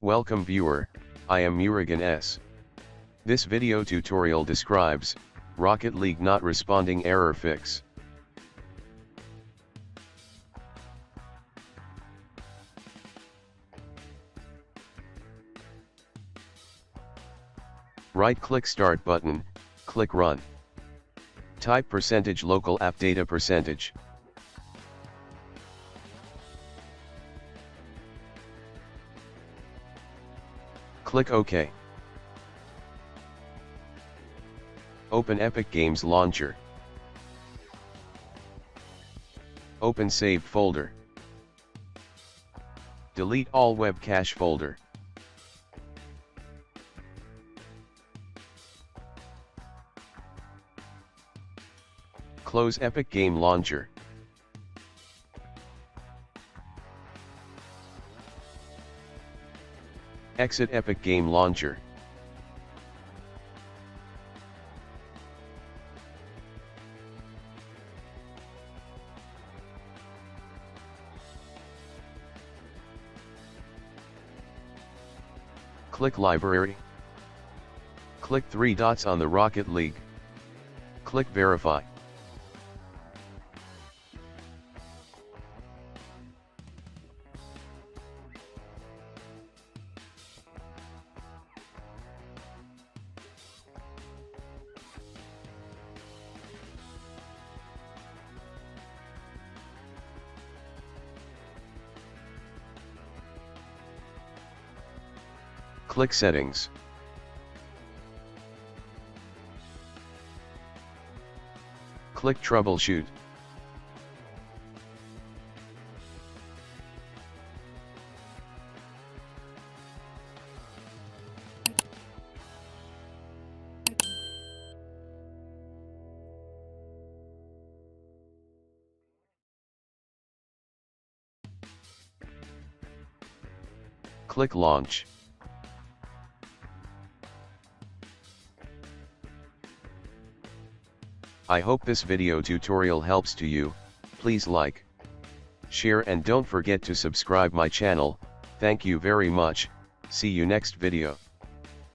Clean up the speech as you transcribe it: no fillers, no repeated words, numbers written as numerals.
Welcome viewer, I am Murugan S. This video tutorial describes Rocket League not responding error fix. Right-click Start button, click Run. Type %local app data %. Click OK. Open Epic Games Launcher. Open Saved folder. Delete all web cache folder. Close Epic Game Launcher. Exit Epic Game Launcher. Click Library. Click three dots on the Rocket League. Click Verify. Click Settings. Click Troubleshoot. Click Launch. I hope this video tutorial helps to you. Please like, share and don't forget to subscribe my channel. Thank you very much. See you next video.